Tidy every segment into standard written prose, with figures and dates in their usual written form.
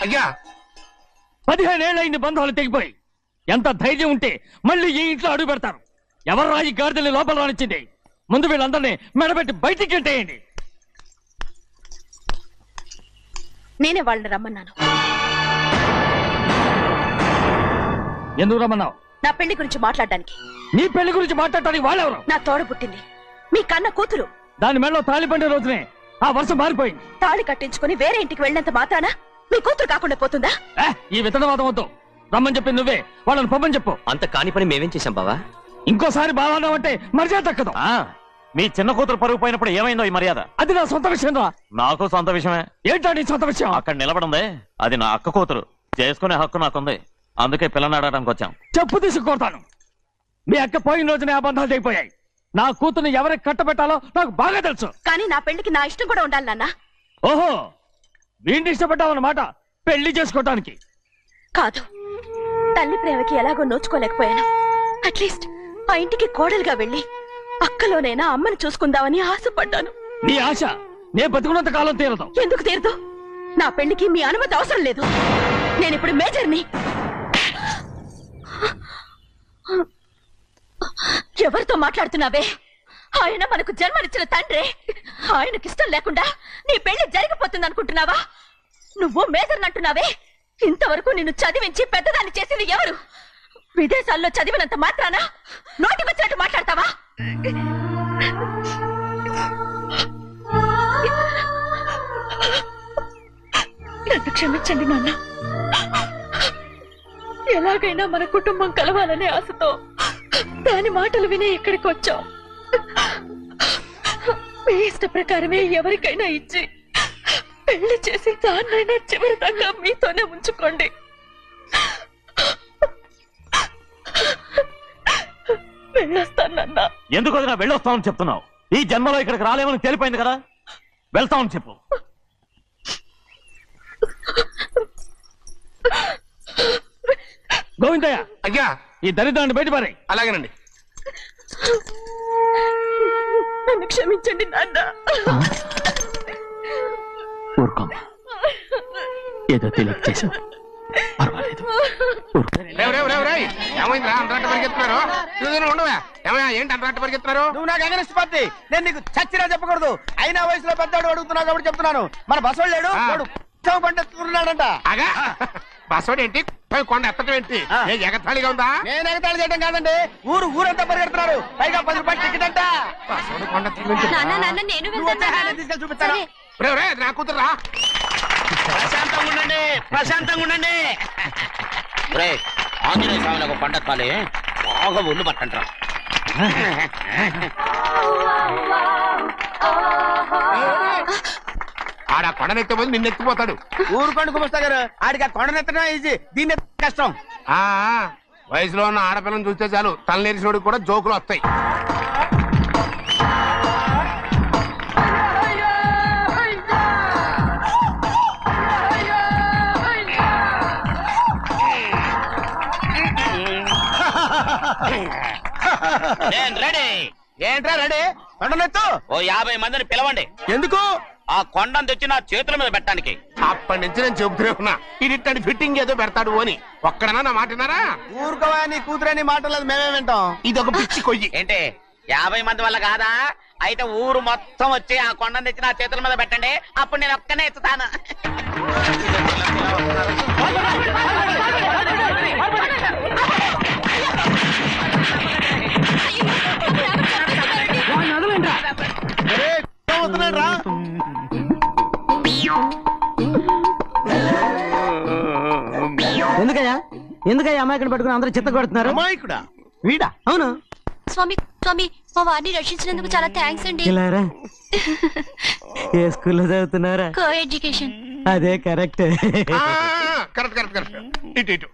అయ్యా 15 ఏళ్ళైంది బంధాలు తెగిపోయి. ఎంత ధైర్యం ఉంటే మళ్ళీ ఈ ఇంట్లో అడుగు పెడతారు? ఎవరు రాయి గాడిదల్ని లోపల రానిచ్చింది? ముందు వీళ్ళందరినీ మెడబెట్టి బయటికి గెట్టేయండి. నేనే వాళ్ళని రమ్మన్నాను. ఎందుకు రమ్మన్నావు? నా పెళ్లి గురించి మాట్లాడడానికి. నీ పెళ్లి గురించి మాట్లాడటానికి వాళ్ళెవరు? నా తోడ పుట్టింది, మీ కన్న కూతురు. దాని మెడలో తాళి పండే రోజునే ఆ వర్షం మారిపోయింది. తాళి కట్టించుకుని వేరే ఇంటికి వెళ్ళినంత మాత్రాన మీ కూతురు కాకుండా పోతుందా? ఈ విత్తనవాదం వద్దు. రమ్మని చెప్పి నువ్వే వాళ్ళని పంపని చెప్పు. అంత కాని పని మేమేం చేశాం బావా? ఇంకోసారి బాగా అంటే మర్యాద తక్కదు. మీ చిన్న కూతురు పరుగు పోయినప్పుడు ఏమైందో ఈ మర్యాద? అది నా సొంత విషయం రా. నాకు సొంత విషయమే. ఏంటో నీ సొంత విషయం? అక్కడ నిలబడిందే అది నా అక్క కూతురు. చేసుకునే హక్కు నాకుంది. అందుకే పిల్లని అడగడానికి వచ్చాం. చెప్పు తీసుకొడతాను. మీ అక్క పోయిన రోజునే ఆ బంధాలు అయిపోయాయి. నా కూతుర్ని ఎవరికి కట్టబెట్టాలో నాకు బాగా తెలుసు. కానీ నా పెళ్లికి నా ఇష్టం కూడా ఉండాలి నాన్న. ఓహో, వీడిని ఇష్టపడ్డావన్నమాట పెళ్లి చేసుకోవటానికి. కాదు, తల్లి ప్రేమకి ఎలాగో నోచుకోలేకపోయాను. అట్లీస్ట్ ఆ ఇంటికి కోడలుగా వెళ్ళి అక్కలోనైనా అమ్మని చూసుకుందామని ఆశపడ్డాను. నీ ఆశ నే బతుకున్నంత కాలం తీరదు. ఎందుకు తీరదు? నా పెళ్లికి మీ అనుమతి అవసరం లేదు. నేనిప్పుడు మేజర్ని. ఎవరితో మాట్లాడుతున్నావే? ఆయన మనకు జన్మనిచ్చిన తండ్రి. ఆయనకిష్టం లేకుండా నీ పెళ్లి జరిగిపోతుంది అనుకుంటున్నావా? నువ్వు మేజర్ అంటున్నావే. ఇంతవరకు నిన్ను చదివించి పెద్దదాన్ని చేసింది ఎవరు? విదేశాల్లో చదివినంత మాత్రాన నోటికొచ్చినట్టు మాట్లాడతావా? నన్ను క్షమించండి నాన్న. ఎలాగైనా మన కుటుంబం కలవాలనే ఆశతో దాని మాటలు వినే ఇక్కడికి వచ్చాం. మీ ఇష్ట ప్రకారమే ఎవరికైనా ఇచ్చి పెళ్లి చేసి దాన్నైనా చివరి దాకా మీతోనే ఉంచుకోండి. వెళ్ళొస్తానన్నా. ఎందుకు వదినా వెళ్ళొస్తామని చెప్తున్నావు? ఈ జన్మలో ఇక్కడికి రాలేమని తెలిపోయింది కదా. వెళ్తామని చెప్పు. గోవిందయ్య, అయ్యా ఈ దరిద్రాన్ని బయట పారే. అలాగేనండి. నన్ను క్షమించండి నాన్న. ఊరుకోమ్మా, ఏదో తెలియక చేసావు, పర్వాలేదు. ఏమైందిరా అంతరాట పరిగెత్తున్నారు? ఉండవా ఏమయ్యా? ఏంటి అంతరాట పరిగెత్తున్నారు? నువ్వు నాకు అగనిస్ట్ పార్టీ. నేను నీకు చచ్చినా చెప్పకూడదు. అయినా వయసులో పెద్దవాడు అడుగుతున్నావు కాబట్టి చెప్తున్నాను. మన బసవాడు లేడు, వాడు పండుతున్నాడంట. అగా బసోడు ఏంటి? కొండ ఎత్తడం ఏంటి? ఎగతాళిగా ఉందా? నేను ఎగతాళి చేయడం కాదండి, ఊరంతా పరిగెడుతున్నారు. పైగా 10 రూపాయలు టికెట్ అంట. బసోడు కొండ తీసుకెళ్ళి చూపిస్తాను. నా కూతురా. ప్రశాంతంగా ఉండండి. ఆంజనేయ స్వామికి పండగ కాలే బాగా ఒళ్ళు పట్టంటారా. ఆడ కొండనెత్తే పోయి నిన్నెత్తిపోతాడు. ఊరుకోండి కుమస్తా గారు, ఆడికి ఆ కొండనెత్తడం ఈజీ, దీన్ని కష్టం. వయసులో ఉన్న ఆడపిల్లని చూస్తే చాలు తలనేరిసినోడికి కూడా జోకులు వస్తాయి. ఏంట్రా రెడీ? కొండనెత్తు. ఓ 50 మందిని పిలవండి. ఎందుకు? ఆ కొండను తెచ్చి నా చేతుల మీద పెట్టడానికి. అప్పటి నుంచి నేను చెబుతూనే ఉన్నా, ఇడిట్టని ఫిట్టింగ్ ఏదో పెడతాడు అని. ఒక్కడనా నా మాట విన్నారా? ఊరుకోవా, నీ కూతురని మాటలేదు మేమే వింటాం. ఇదొక పిచ్చి కొయ్యి. ఏంటి 50 మంది వల్ల కాదా? అయితే ఊరు మొత్తం వచ్చి ఆ కొండను తెచ్చి నా చేతుల మీద పెట్టండి. అప్పుడు నేను ఒక్కనే ఎత్తుతాను. ఎందుకయ్యా అమాయకుని పట్టుకుని అందరూ చిత్త కొడుతున్నారు? అమాయకుడా? వీడా? అవును. స్వామి స్వామి, మా వారిని రక్షించినందుకు చాలా థ్యాంక్స్ అండి. ఏ స్కూల్లో చదువుతున్నారా? Co education. అదే కరెక్ట్. ఇటు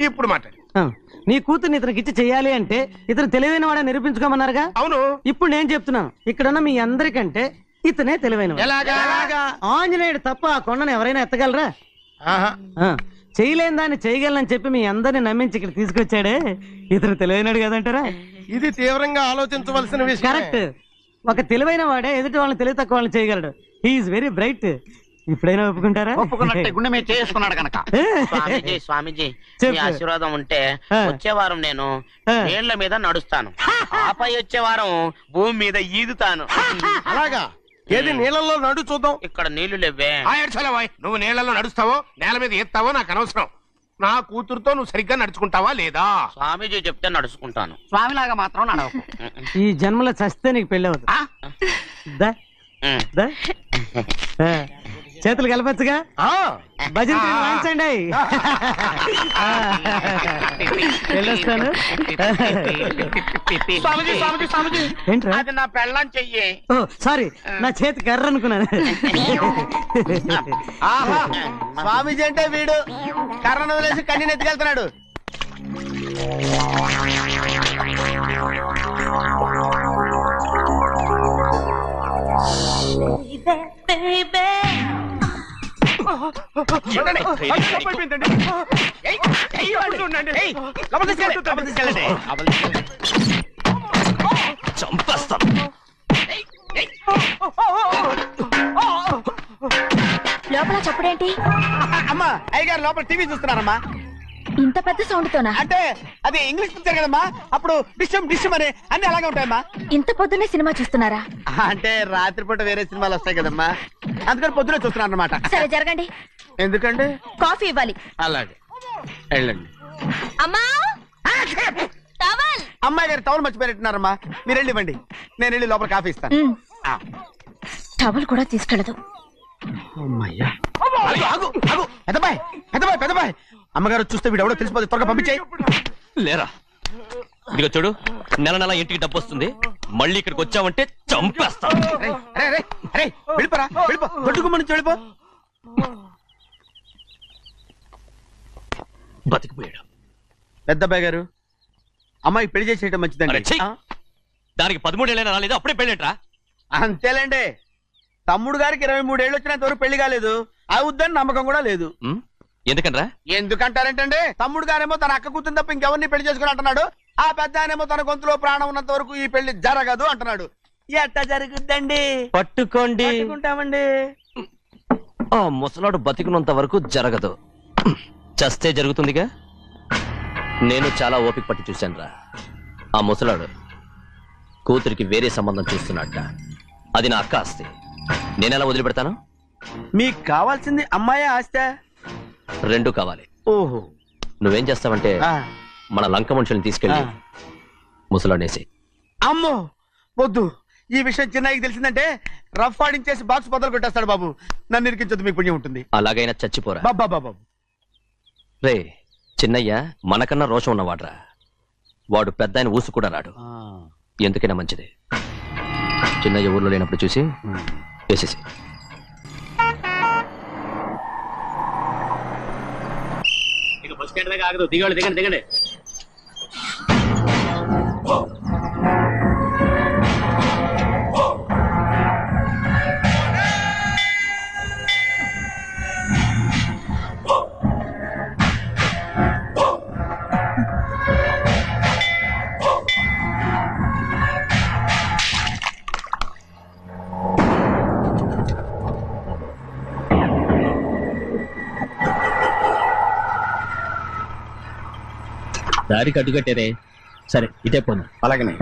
ఇప్పుడు మాట్లాడు. నీ కూతుర్ని ఇతనికి ఇచ్చి చెయ్యాలి అంటే ఇతను తెలివైన వాడని నిరూపించుకోమన్నారుగా. అవును. ఇప్పుడు నేను చెప్తున్నాను, ఇక్కడున్న మీ అందరికంటే ఇతనే తెలివైన. ఆంజనేయుడు తప్ప ఆ కొండను ఎవరైనా ఎత్తగలరా? చేయలేని దాన్ని చేయగలనని చెప్పి మీ అందరిని నమ్మించి ఇక్కడ తీసుకొచ్చాడే, ఇతను తెలివైనడు కదంటారా? ఇది తీవ్రంగా ఆలోచించవలసిన విషయం. కరెక్ట్. ఒక తెలివైన వాడే ఎదుటి వాళ్ళని తెలివి తక్కువ వాళ్ళని చేయగలడు. He is very bright. ఇప్పుడైనా ఒప్పుకుంటారా? ఒప్పుకున్నట్టే గుండె మీద చేసుకున్నాడు కనుక. స్వామీజీ స్వామీజీ చెప్పు. మీ ఆశీర్వాదం ఉంటే ఆ. వచ్చే వారం నేను ఆ. నీళ్ల మీద నడుస్తాను, ఆపై వచ్చే వారం భూమి మీద ఈదుతాను. అలాగా ఏది నీళ్ళల్లో నడు చూద్దాం. ఇక్కడ నీళ్లు లేవే. నువ్వు నీళ్ళలో నడుస్తావో నేల మీద ఎత్తావో నాకు అనవసరం. నా కూతురుతో నువ్వు సరిగ్గా నడుచుకుంటావా లేదా? స్వామీజీ చెప్తే నడుచుకుంటాను, స్వామిలాగా మాత్రం నడవకు. ఈ జన్మలో చస్తే నీకు పెళ్ళి అవుతుంది. దా, దా. ఆ, చేతులు కలపచ్చుగా, భజన వాయించండి. వెళ్ళొస్తాను. స్వామీజీ స్వామీజీ స్వామీజీ ఏంట్రా? అది నా పెళ్ళం చెయ్యి. ఓ సారీ, నా చేతి కర్ర అనుకున్నాను. స్వామీజీ అంటే వీడు కర్రను వదిలేసి కన్నీని ఎత్తుకెళ్తున్నాడు. చంపేస్తాను. లోపల చప్పుడేంటి? అమ్మా అయ్యగారు లోపల టీవీ చూస్తున్నారమ్మా. ఇంత పెద్ద సౌండ్ తోనా? అంటే అది ఇంగ్లీష్ పిక్చర్ కదమ్మా, అప్పుడు డిషం డిషం అని అన్ని అలాగే ఉంటాయమ్మా. ఇంత పొద్దున్నే సినిమా చూస్తున్నారా? అంటే రాత్రిపూట వేరే సినిమాలు వస్తాయి కదమ్మా, అందుకని పొద్దునే చూస్తున్నాను అన్నమాట. సరే జరగండి, ఎందుకంటే కాఫీ ఇవ్వాలి. అలాగే వెళ్ళండి. అమ్మా టవల్. అమ్మాయి గారు టవల్ మర్చిపోయినట్టున్నారమ్మా, మీరు వెళ్ళి ఇవ్వండి, నేను వెళ్ళి లోపల కాఫీ ఇస్తాను. టవల్ కూడా తీసుకెళ్ళదు. అమ్మయ్యా, పెద్దబాయ్ పెద్దబాయ్ పెద్దబాయ్, అమ్మగారు చూస్తే వీడు ఎవడో తెలిసిపోతే త్వరగా పంపించాయి. లేరా, ఇదిగో చూడు, నెల నెల ఇంటికి డబ్బు వస్తుంది, మళ్ళీ ఇక్కడికి వచ్చావంటే చంపేస్తా. వెళ్ళిపోరా, వెళ్ళిపో, దొడ్డుకుమ్మ నుంచి వెళ్ళిపో. బతికిపోయాడు. పెద్దబాయ్ గారు, అమ్మాయి పెళ్లి చేసేయటం అరే మంచిదండి. ఛీ! దానికి 13 ఏళ్ళైనా రాలేదు, అప్పుడే పెళ్ళేంట్రా? అంతేలేండి, తమ్ముడు గారికి 23 ఏళ్ళు వచ్చినంత వరకు పెళ్లి కాలేదు, అవుద్దని నమ్మకం కూడా లేదు. ఎందుకనరా? ఎందుకంటారేంటండి, తమ్ముడు గారేమో తన అక్క కూతురు తప్ప ఇంకెవరిని పెళ్లి చేసుకుని అంటున్నాడు, ఆ పెద్ద ఆయనేమో తన గొంతులో ప్రాణం ఉన్నంత వరకు ఈ పెళ్లి జరగదు అంటున్నాడు. ఎట్టా జరుగుద్దండి? పట్టుకోండి. పట్టుకుంటామండి. ఆ ముసలాడు బతికినంత వరకు జరగదు, చస్తే జరుగుతుందిగా. నేను చాలా ఓపిక పట్టి చూశానురా. ఆ ముసలాడు కూతురికి వేరే సంబంధం చూస్తున్నట్ట. అది నా అక్క ఆస్తి, నేనెలా వదిలిపెడతాను? మీకు కావాల్సింది అమ్మాయి ఆస్తా? రెండు కావాలి. ఓహో, నువ్వేం చేస్తావంటే మన లంక మనుషుల్ని తీసుకెళ్ళి ముసలాడేసి. అమ్మో వద్దు, ఈ విషయం చిన్నయ్యకి తెలిసిందంటే రఫ్ ఆడించేసి బాక్స్ బదులు కొట్టేస్తాడు బాబు. నన్ను ఇరికించొద్దు, మీకు పుణ్యం ఉంటుంది. అలాగైనా చచ్చిపోరా. బాబా బాబు, రే చిన్నయ్య మనకన్నా రోషం ఉన్నవాడ్రా, వాడు పెద్ద ఆయన ఊసు కూడా రాడు. ఎందుకైనా మంచిది, చిన్నయ్య ఊర్లో లేనప్పుడు చూసి వేసేసి. దిగండి దిగండి దిగండి. దారికి అడ్డుకట్టారే, సరే ఇటే పోను. అలాగనే.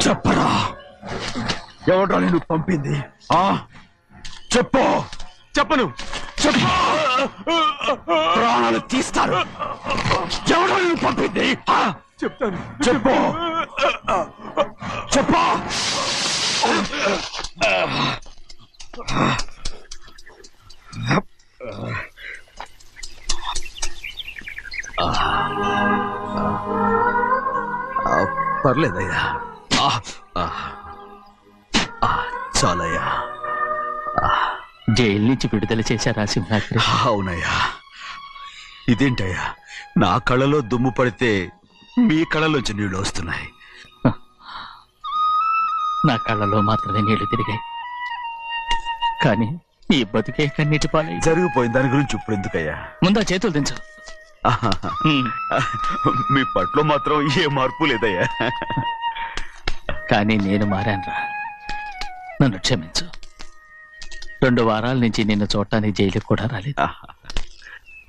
చెప్పరా, ఎవడ్రా నేను పంపింది? చెప్పు. చెప్పను. చెప్పు. ప్రాణాలు తీస్తారు. ఎవడ్రా నేను పంపింది? చెప్తాను. చెప్పు. చెప్పు. పర్లేదయ్యా, చాలయ్యా. జైలు నుంచి విడుదల చేశారా సింహాద్రి? అవునయ్యా. ఇదేంటయ్యా, నా కళ్ళలో దుమ్ము పడితే మీ కళ్ళలోంచి నీళ్లు వస్తున్నాయి. నా కళ్ళలో మాత్రమే నీళ్లు తిరిగాయి, కానీ ఈ బతుకే కన్నీటి పాలై. జరిగిపోయింది, దాని గురించి ఇప్పుడు ఎందుకయ్యా? ముందా చేతులు దించు. మీ పట్లో మాత్రం ఏ మార్పు లేదయ్యా. కానీ నేను మారానురా, నన్ను క్షమించు. 2 వారాల నుంచి నిన్ను చూడటానికి జైలుకి కూడా రాలేదు.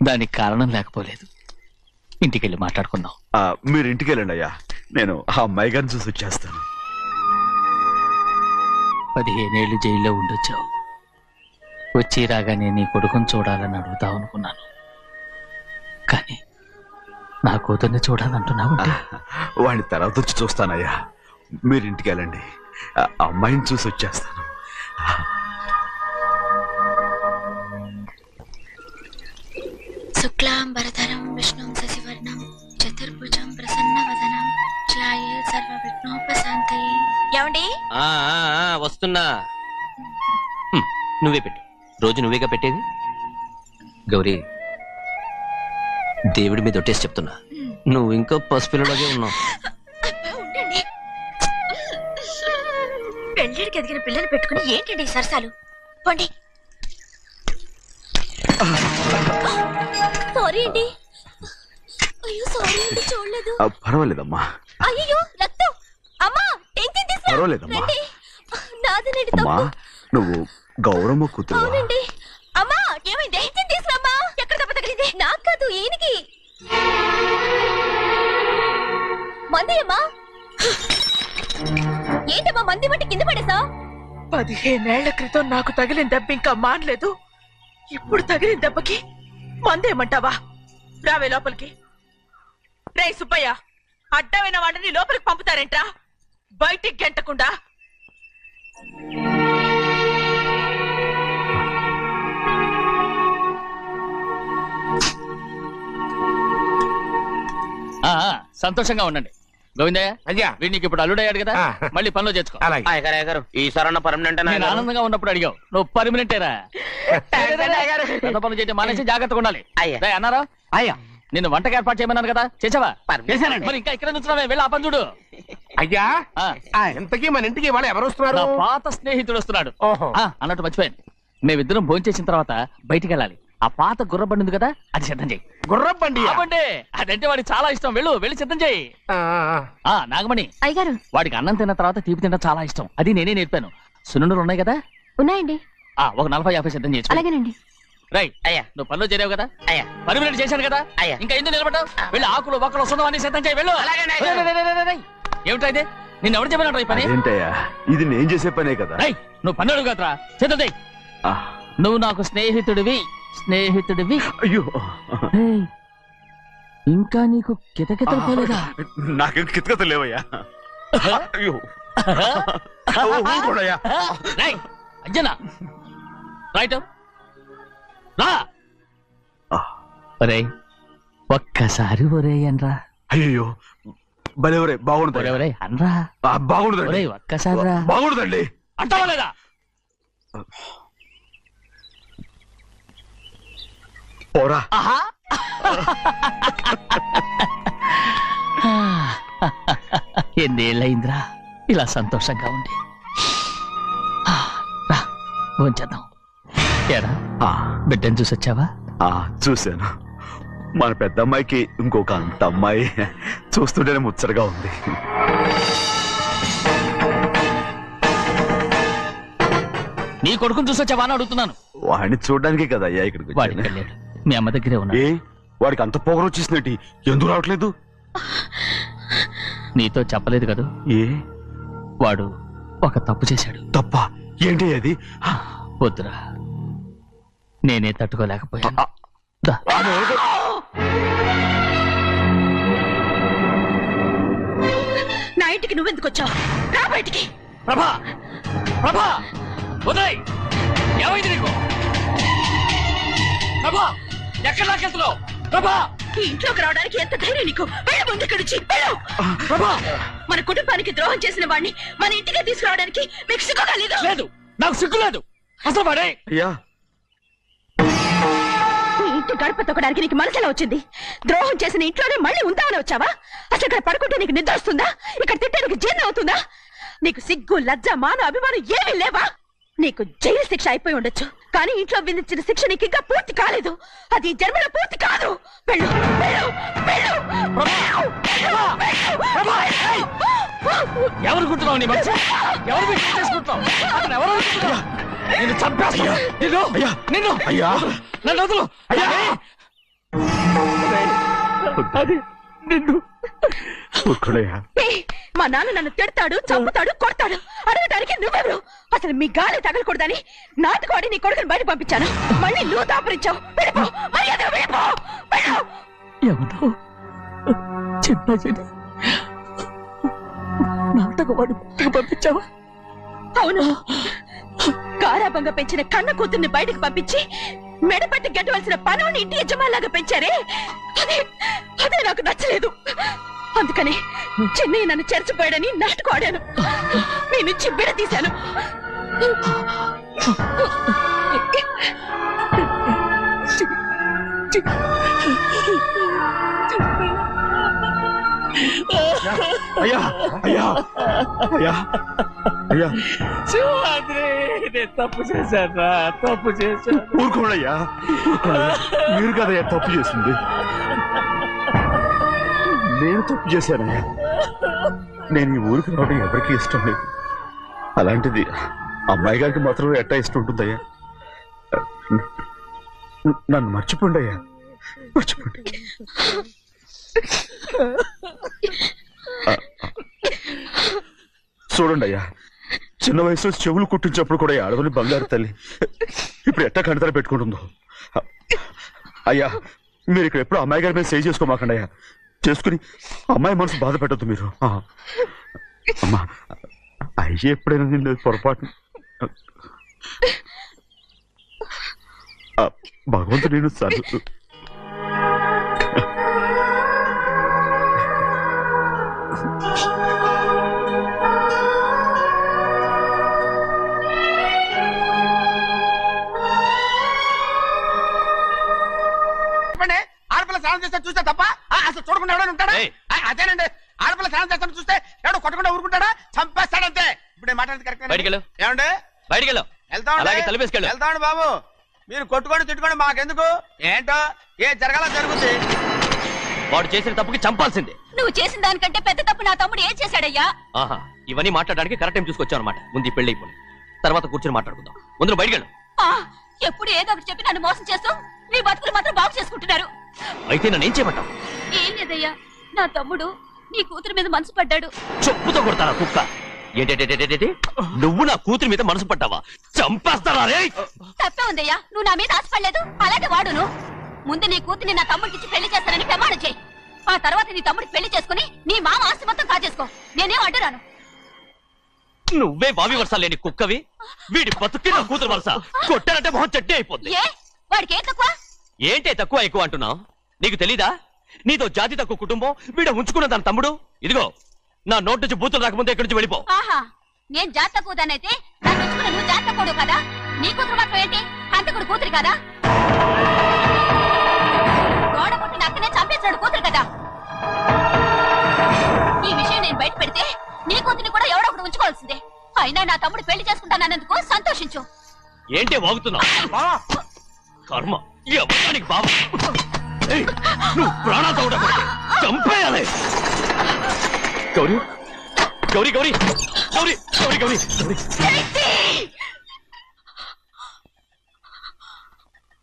దానికి కారణం లేకపోలేదు. ఇంటికెళ్ళి మాట్లాడుకుందాం. మీరు ఇంటికి వెళ్ళండి అయ్యా, నేను ఆ అమ్మాయి గారిని చూసి వచ్చేస్తాను. 15 ఏళ్ళు జైల్లో ఉండొచ్చావు. వచ్చి రాగానే నీ కొడుకుని చూడాలని అడుగుతావు అనుకున్నాను, కానీ నా కూతుర్ని చూడాలంటున్నావు. వాడిని తర్వాత వచ్చి చూస్తానయ్యా, మీరు ఇంటికి వెళ్ళండి, ఆ అమ్మాయిని చూసి వచ్చేస్తాను. శుక్లాంబరధరం విష్ణుం శశివర్ణం చతుర్భుజం ప్రసన్నవదనం ధ్యాయే సర్వవిఘ్నోపశాంతయే. ఏమండి? వస్తున్నా. నువ్వే పెట్టు, రోజు నువ్వేగా పెట్టేది. గౌరీ, దేవుడి మీద ఒట్టేసి చెప్తున్నా, నువ్వు ఇంకా పసిపిల్లలాగే ఉన్నావు. ఉండండి, పెళ్ళిడికి ఎదిగిన పిల్లని పెట్టుకుని ఏంటండి ఈ సరసాలు? పోండి. సారీ అండి. అయ్యో సారీ అండి, చూడలేదు. పర్వాలేదమ్మా. అయ్యో రక్తం. అమ్మా టెన్షన్ తీసుకురా. పర్వాలేదమ్మా. నాదనండి అమ్మా, తప్పు. నువ్వు గౌరమ్మ కూతురు. అవునండి. అమ్మా ఏమైంది? టెన్షన్ తీసుకురామ్మా. ఎక్కడ దెబ్బ తగిలింది? నాకు కాదు, ఈయనకి. మంది అమ్మా. ఏంటమ్మా మంది మట్టి కింద పడేసా? 15 ఏళ్ల క్రితం నాకు తగిలిన దెబ్బ ఇంకా మానలేదు. ఇప్పుడు తగిలిన దెబ్బకి మందేమంటావా? రావే లోపలికి. రే సుబ్బయ్య, అడ్డమైన వాడిని లోపలికి పంపుతారేంట్రా? బయటికి గెంటకుండా. సంతోషంగా ఉండండి. గోవిందయ్య, అయ్యా, వీడికి ఇప్పుడు అల్లుడయ్యాడు కదా, మళ్ళీ పనిలో చేర్చుకో. అలాగే. ఈ సరణ పర్మనెంట్ నేను ఆనందంగా ఉన్నప్పుడు అడిగావు, నువ్వు పర్మనెంటేరా? పెద్ద పనులు చేయడం మానేసి జాగ్రత్తగా ఉండాలి. రేయ్ అన్నారా? అయ్యా, నిన్ను వంటకి ఏర్పాటు చేయమన్నాను కదా, చేసావా? చేశానండి. మరి ఇంకా ఇక్కడ నుంచున్నావే, వెళ్ళి ఆ పని చూడు. అయ్యా, ఇంతకీ మన ఇంటికి వాళ్ళు ఎవరు వస్తున్నారు? నా పాత స్నేహితుడు వస్తున్నాడు. ఓహో. అన్నట్టు మర్చిపోయాను, మేమిద్దరం భోంచేసిన తర్వాత బయటికి వెళ్ళాలి. ఆ పాత గుర్రబండి ఉంది కదా, అది సిద్ధం చేయి. గుర్రబండి? అవ్వండి, అదంటే వాడికి చాలా ఇష్టం. వెళ్ళి సిద్ధం చేయి. నాగమణి, అయ్యగారు వాడికి అన్నం తిన్న తర్వాత తీపి తినడం చాలా ఇష్టం. అది నేనే నేర్పాను. సున్నుండలు ఉన్నాయి కదా? ఉన్నాయండి. ఒక 40-50 సిద్ధం చేయొచ్చు. అలాగేనండి. రైట్ అయ్యా, నువ్వు పనిలో చేరావు కదా, అయ్యా, పర్మనెంట్ చేశాను కదా, అయ్యా. ఇంకా ఎందుకు నిలబడ్డావు? వెళ్ళి ఆకులు బొక్కలు సున్నం అన్ని సిద్ధం చేయి. వెళ్ళు. ఏమిటా ఇది? నిన్ను ఎవరు చెప్పినట్టు ఈ పని? ఏంటయ్యా, ఇది నేను చేసే పనే కదా. నువ్వు పని అడుగు కదరా, సిద్ధం చేయి. నువ్వు నాకు స్నేహితుడివి. అయ్యో, ఏయ్, ఇంకా నీకు కితకితలు పోలేదా? నాకేం కితకత లేవయ్యా. అయ్యో, ఊరుకోడయ్యా. రేయ్, అంజనా, రైట్ రా. ఒరేయ్, ఒక్కసారి ఒరేయ్ అనరా. అయ్యో భలే బాగుంటుంది అనరా బాగుండదండి ఒక్కసారి బాగుండదండి అంటావా లేదా? పోరా ఎన్నేళ్ళయిందిరా ఇలా సంతోషంగా ఉండి. రా భోంచేద్దాం. ఏరా బిడ్డను చూసొచ్చావా? చూశాను. మన పెద్ద అమ్మాయికి ఇంకొక అంత అమ్మాయి చూస్తుంటేనే ముచ్చటగా ఉంది. నీ కొడుకుని చూసొచ్చావా అని అడుగుతున్నాను. వాడిని చూడడానికి కదా అయ్యా ఇక్కడికి వాడికి వచ్చాను. వెళ్ళాడు, మీ అమ్మ దగ్గరే ఉన్నా. ఏ వాడికి అంత పొగరు వచ్చేసినట్టు ఎందుకు రావట్లేదు? నీతో చెప్పలేదు కదా, ఏ వాడు ఒక తప్పు చేశాడు. తప్ప ఏంటి అది? వద్దురా, నేనే తట్టుకోలేకపోయాను. దా. నా ఇంటికి నువ్వెందుకు వచ్చావు? రా బయటికి. ప్రభా ప్రభా ఉదయ్, ఏమైంది నీకు? ప్రభా ఎక్కడ నాకెళ్తున్నావు? ప్రభా ఈ ఇంట్లోకి రావడానికి ఎంత ధైర్యం నీకు? వెళ్ళు ముందు ఇక్కడి నుంచి, వెళ్ళు. ప్రభా మన కుటుంబానికి ద్రోహం చేసిన వాడిని మన ఇంటికి తీసుకురావడానికి మీకు సిగ్గుగా లేదు? లేదు, నాకు సిగ్గు లేదు అసలు. వాడే అయ్యా ఈ ఇంటి గడప తొక్కడానికి నీకు మనసులో వచ్చింది. ద్రోహం చేసిన ఇంట్లోనే మళ్ళీ ఉందామని వచ్చావా? అసలు ఇక్కడ పడుకుంటే నీకు నిద్ర వస్తుందా? ఇక్కడ తింటే నీకు జీర్ణం అవుతుందా? నీకు సిగ్గు, లజ్జ, మాన, అభిమానం ఏమీ లేవా? నీకు జైలు శిక్ష అయిపోయి ఉండొచ్చు, కానీ ఇంట్లో విధించిన శిక్ష నీకు ఇంకా పూర్తి కాలేదు. అది ఈ జన్మలో పూర్తి కాదు. వెళ్ళు, వెళ్ళు, వెళ్ళు. ఎవరు గుర్తున్నావు? నీ మంచి ఎవరు చేసుకుంటున్నావు? అతను ఎవరు అనుకుంటున్నావు? నిన్ను చంపేస్తా. నిన్ను అయ్యా నన్ను వదులు. అది నిన్ను. ఏయ్, మా నాన్న నన్ను తిడతాడు, చంపుతాడు, కొడతాడు. అడగటానికి నువ్వెవరు? అసలు మీ గాలి తగలకూడదని నాటుకోడి నీ కొడుకుని బయట పంపించాను. మళ్ళీ నువ్వు దాపరించావు. వెళ్ళిపో, మర్యాదగా వెళ్ళిపో, వెళ్ళు. ఎవరు చిన్న నాటకవాడు పంపించావా? అవును, గారాబంగా పెంచిన కన్న కూతుర్ని బయటకు పంపించి మెడపట్టి గెట్టవలసిన పనుని ఇంటి యజమానిలాగా పెంచారే, అదే నాకు నచ్చలేదు. అందుకని చెన్నై నన్ను చెరచిపోయాడని నాటకం ఆడాను. మీ నుంచి బిడ తీశాను. అయ్యా అయ్యా అయ్యా అయ్యా తప్పు చేశాను, తప్పు చేశాను. ఊరుకోడయ్యా, మీరు కదయ్యా తప్పు చేసింది. నేను తప్పు చేశానయ్యా. నేను ఈ ఊరికి రావడం ఎవరికి ఇష్టం లేదు. అలాంటిది అమ్మాయి గారికి మాత్రం ఎట్టా ఇష్టం ఉంటుందయ్యా. నన్ను మర్చిపోండి అయ్యా, మర్చిపోండి. చూడండి అయ్యా, చిన్న వయసులో చెవులు కుట్టించినప్పుడు కూడా ఆడవని బంగారు తల్లి ఇప్పుడు ఎట్టా కంటతర పెట్టుకుంటుందో. అయ్యా మీరు ఇక్కడ ఎప్పుడు అమ్మాయి గారి మీద సేవ్ చేసుకోమాకండి అయ్యా. చేసుకుని అమ్మాయి మనసు బాధ పెట్టద్దు మీరు. అమ్మా అయ్యే ఎప్పుడైనా నేను పొరపాటు భగవంతుడు నేను సర్దు. ఆడపిల్ల స్నానం చేస్తే చూస్తే తప్ప అసలు చూడకుండా ఎవడైనా ఉంటాడా? అదేనండి, ఆడపిల్ల స్నానం చేస్తాను చూస్తే ఎవడో కొట్టకుండా ఊరుకుంటాడా? చంపేస్తాడంతే. ఇప్పుడు మాట్లాడేది కరెక్ట్. బయటికెళ్ళు, ఏమండి బయటికెళ్ళు. అలాగే తలపేసుకెళ్ళు. వెళ్తామండి బాబు. మీరు కొట్టుకోండి తిట్టుకోండి, మాకెందుకు? ఏంటో ఏ జరగాల జరుగుతుంది. వాడు చేసిన తప్పుకి చంపాల్సిందే. నువ్వు చేసిన దానికంటే పెద్ద తప్పు నా తమ్ముడు ఏం చేశాడయ్యా? ఆహా, ఇవన్నీ మాట్లాడడానికి కరెక్ట్ టైం చూసుకొచ్చావు అనమాట. ముందు పెళ్లి అయిపోయి తర్వాత కూర్చొని మాట్లాడుకుందాం. ముందు బయటికెళ్ళు. ఎప్పుడు ఏదో ఒకటి చెప్పి నన్ను మోసం చేస్తూ మీ బతుకులు మాత్రం బాగు చేసుకుంటున్నారు. అయితే నన్నేం చేయమంటావు? ఏం లేదయ్యా, నా తమ్ముడు నీ కూతురు మీద మనసు పడ్డాడు. చెప్పుతో కొడతారా కుక్క? ఏంటంటే నువ్వు నా కూతురి మీద మనసు పడ్డావా? చంపేస్తారా రే? తప్పే ఉందయ్యా, నువ్వు నా మీద ఆశపడలేదు, అలాగే వాడును. ముందు నీ కూతుర్ని నా తమ్ముడికి పెళ్లి చేస్తానని ప్రమాణం చేయి. ఆ తర్వాత నీ తమ్ముడికి పెళ్లి చేసుకుని నీ మామ ఆస్తి మొత్తం కాజేసుకో. నేనేం అడ్డురాను. నువ్వే బావి వరుస లేని కుక్కవి. వీడి బతుక్కి నా కూతురు వరుస. కొట్టానంటే మొహం చెడ్డే అయిపోద్ది. ఏ వాడికి ఏం తక్కువ? ఏంటే తక్కువ ఎక్కువ అంటున్నావు? నీకు తెలీదా? నీతో జాతి తక్కువ కుటుంబం వీడ ఉంచుకున్న దాని తమ్ముడు. ఇదిగో నా నోటి నుంచి బూతులు రాకముందే ఇక్కడి నుంచి వెళ్ళిపో. ఆహా, నేను జాత కూదానైతే నన్ను ఉంచుకున్న నువ్వు జాత కూడు కదా. నీ కూతురు మాత్రం ఏంటి, హంతకుడు కూతురు కదా. గోడ పుట్టిన అక్కనే చంపేశాడు కూతురు కదా. ఈ విషయం నేను బయట పెడితే నీ కూతురిని కూడా ఎవడో ఒకడు ఉంచుకోవాల్సిందే. అయినా నా తమ్ముడు పెళ్లి చేసుకుంటానన్నందుకు సంతోషించు. ఏంటి వాగుతున్నావు? కర్మ ఈ అమ్మానికి బాబు. ఏయ్, నువ్వు ప్రాణాలతో ఉండకూడదు, చంపేయాలి. గౌరీ గౌరీ గౌరీ గౌరీ గౌరీ గౌరీ గౌరీ.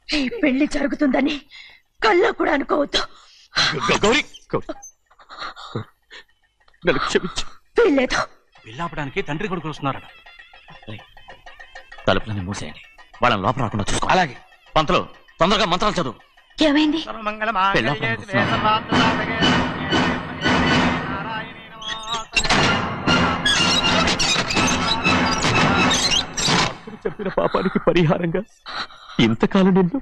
ఈ పెళ్లి జరుగుతుందని కల్లో కూడా అనుకోవద్దు. గౌరీ గౌరీ నన్ను క్షమించు. వీల్లేదు. పెళ్ళాపడానికి తండ్రి కొడుకులు వస్తున్నారట. తలుపులని మూసేయండి, వాళ్ళని లోపల రాకుండా చూసుకో. అలాగే. పంతులు తొందరగా మంత్రాలు చదువు. ఏమైంది? చెప్పిన పాపానికి పరిహారంగా ఇంతకాలం నిన్ను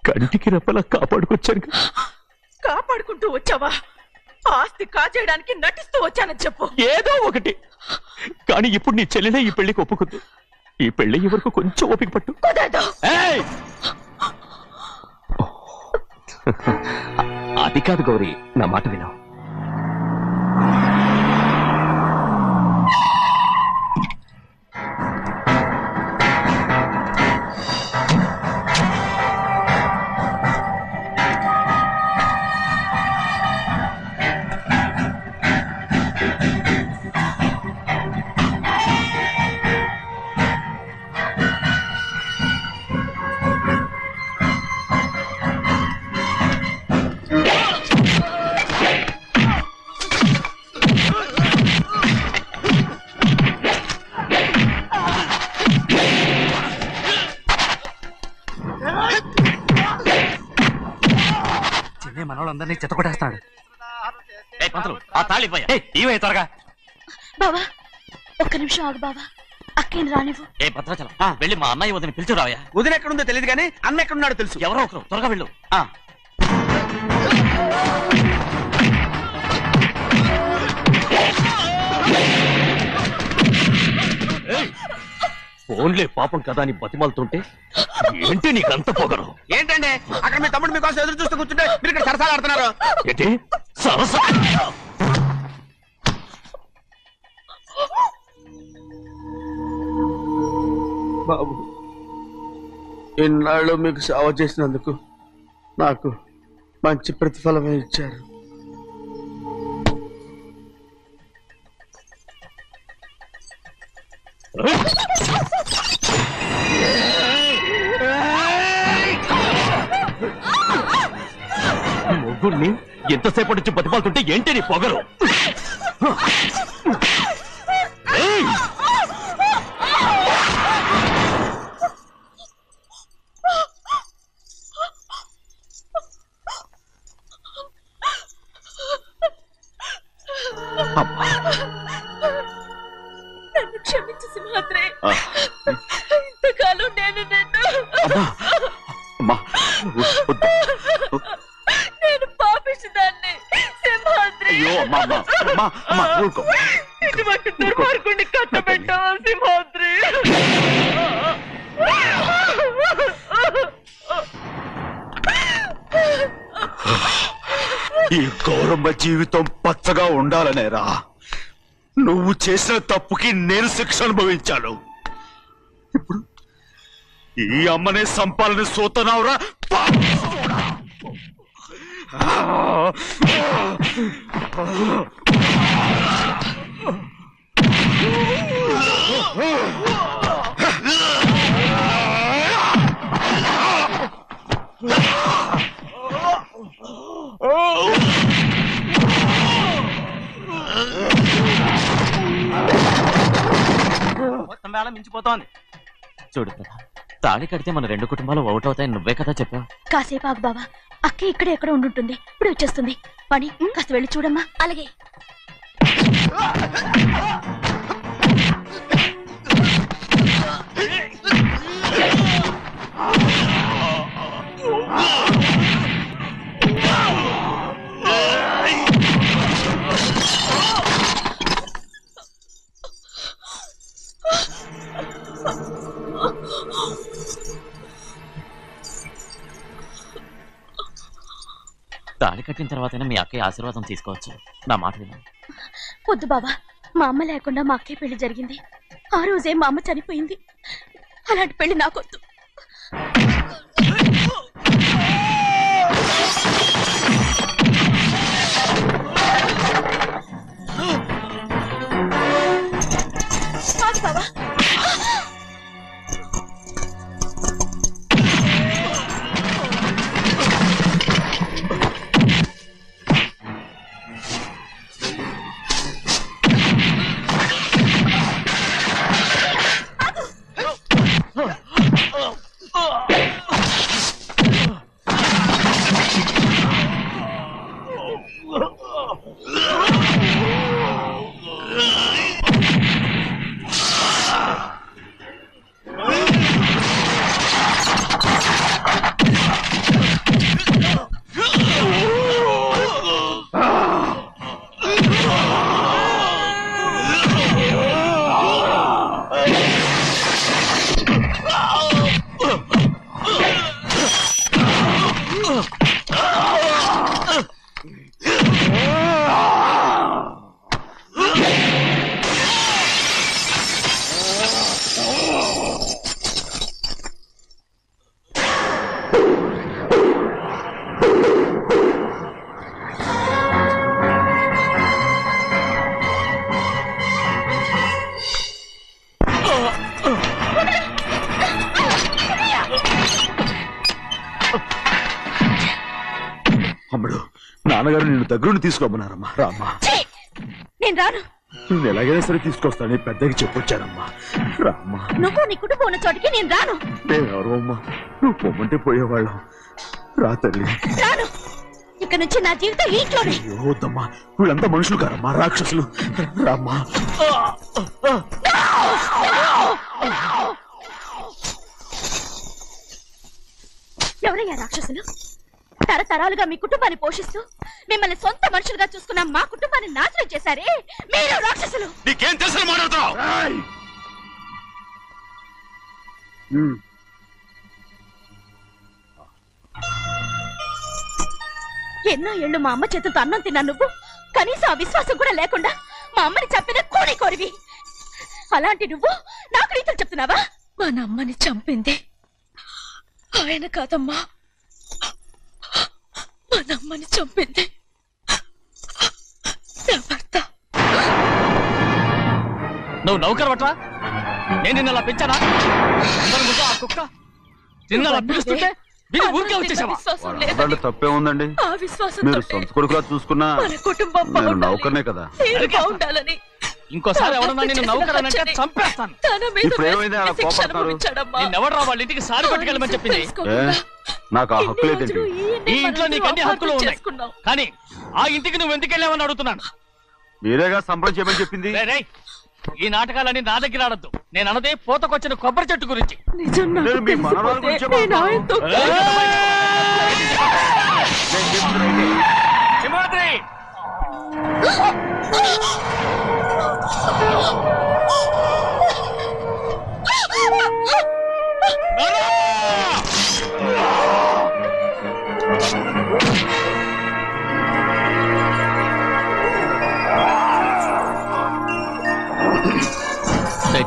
కంటికి రెప్పలా కాపాడుకొచ్చాను. కాపాడుకుంటూ వచ్చావా? ఆస్తి కాజేయడానికి నటిస్తూ వచ్చానని చెప్పు. ఏదో ఒకటి. కానీ ఇప్పుడు నీ చెల్లెలే ఈ పెళ్లికి ఒప్పుకుంది. ఈ పెళ్లి వరకు కొంచెం ఓపిక పట్టు. కుదరదు. ఏయ్! అది కాదు గౌరీ, నా మాట విను. మనోళ్ళందరినీ చెత్తకొట్టేస్తాడు. పంతులు ఆ తాళి ఇవే త్వరగా. బావా ఒక్క నిమిషం ఆగు బావా, అక్కేని రానివ్వు. ఏ భద్రాచలం, వెళ్ళి మా అన్నయ్య వదిన పిలిచి రావయ్యా. వదిన ఎక్కడుందో తెలియదు కానీ అన్న ఎక్కడున్నాడో తెలుసు. ఎవరో ఒకరు త్వరగా వెళ్ళు. ఫోన్లే పాపం కదా అని బతిమాలుతుంటే ఏంటి నీకంత పొగరు? ఏంటండి అక్కడ మీ తమ్ముడు మీకోసం ఎదురు చూస్తూ కూర్చుంటే మీరు ఇక్కడ సరసాలు ఆడుతున్నారు. ఏంటి సరస? బాబు, ఇన్నాళ్ళు మీకు సేవ చేసినందుకు నాకు మంచి ప్రతిఫలమే ఇచ్చారు. మొగ్గుడిని ఎంతసేపటి నుంచి బతిమాలుతుంటే ఏంటి నీ పొగరు? నన్ను క్షమించు సింహాద్రి. ఇంతకాలం నేను నేను పాపిస్తుందాన్ని సింహాద్రి. ఇటువంటి దుర్మార్గుడిని కట్టబెట్టావా సింహాద్రి? ఈ గౌరమ్మ జీవితం పచ్చగా ఉండాలనేరా నువ్వు చేసిన తప్పుకి నేను శిక్ష అనుభవించాను. ఇప్పుడు ఈ అమ్మనే సంపాలని సోతనావురా. మొత్తం వేళ మించిపోతోంది. చూడు తాళి కడితే మన రెండు కుటుంబాలు అవుట్ అవుతాయని నువ్వే కదా చెప్పావు. కాసేపు ఆగు బావా, అక్క ఇక్కడ ఎక్కడ ఉండుంటుంది, ఇప్పుడు వచ్చేస్తుంది. పని కాస్త వెళ్ళి చూడమ్మా. అలాగే. తర్వాతైనా మీ అక్కయ్య ఆశీర్వాదం తీసుకోవచ్చు. నా మాట విను. వద్దు బావా, మా అమ్మ లేకుండా మా అక్కయ్య పెళ్లి జరిగింది. ఆ రోజే మా అమ్మ చనిపోయింది. అలాంటి పెళ్లి నాకొద్దు. ఆగు బావా. అమ్ముడు, నాన్నగారు నిన్ను దగ్గరుండి తీసుకోమన్నారమ్మా. రామ్మా. నేను రాను. నువ్వు ఎలాగైనా సరే తీసుకొస్తానని పెద్దకి చెప్పొచ్చానమ్మా. రామ్మా. నువ్వు నీ కుటుంబం ఉన్న చోటికి నేను రాను. నేనెవరో అమ్మా, నువ్వు పొమ్మంటే పోయేవాళ్ళం. రా తల్లి. రాను. ఇక నుంచి నా జీవితం ఈ ఇంట్లోనే. అయ్యో వద్దమ్మా, వీళ్ళంతా మనుషులు కారమ్మా, రాక్షసులు. రామ్మా. ఎవరయ్యా రాక్షసులు? తరతరాలుగా మీ కుటుంబాన్ని పోషిస్తూ మిమ్మల్ని సొంత మనుషులుగా చూసుకున్న మా కుటుంబాన్ని నాశనం చేశారే మీరు రాక్షసులు. నీకేం తెలుసు మాట్లాడుతున్నావు? ఎన్నో ఏళ్ళు మా అమ్మ చేతులతో అన్నం తిన్నా నువ్వు కనీసం ఆ విశ్వాసం కూడా లేకుండా మా అమ్మని చంపిన కోడి కోరివి. అలాంటి నువ్వు నాకు రీతులు చెప్తున్నావా? మా అమ్మని చంపింది ఆయన కాదమ్మా, మా అమ్మని చంపింది నా భర్త. నువ్వు నౌకరు పట్టరా? నేను నిన్న అలా పెంచానా? అందరి ముందు ఆ కుక్క నిన్న అలా పిలుస్తుంటే మీరు ఊరికే వచ్చేసావా? విశ్వాసం దాంట్లో లేదని తప్పే ఉందండి. ఆ విశ్వాసం మీరు సొంత కొడుకులా చూసుకున్నా మన కుటుంబం నేను బాగుండాలి, నౌకర్నే కదా. మీరు బాగుండాలని ఇంకోసారి ఎవరన్నా నిన్ను నౌకరనంటే చంపేస్తాను. తన మీద ఇప్పుడు ఏమైంది అలా శిక్ష కోపడుతున్నారు? అనుభవించాడమ్మా. నిన్నెవడరా వాళ్ళ ఇంటికి సారి పట్టుకెళ్ళమని చెప్పింది? నాకు ఆ హక్కు లేదండి. ఈ ఇంట్లో నీకు అన్ని హక్కులు ఉన్నాయి, కానీ ఆ ఇంటికి నువ్వు ఎందుకు వెళ్ళావని అడుగుతున్నాను. మీరేగా సంబరం చేయమని చెప్పింది. రేయ్, రేయ్, ఈ నాటకాలన్నీ నా దగ్గర ఆడద్దు. నేను అన్నదే పోతకొచ్చిన కొబ్బరి చెట్టు గురించి. నిజం నాకు నేను మీ మనవరాల గురించే తెలిసిపోతే నేను ఆయనతో సింహాద్రి!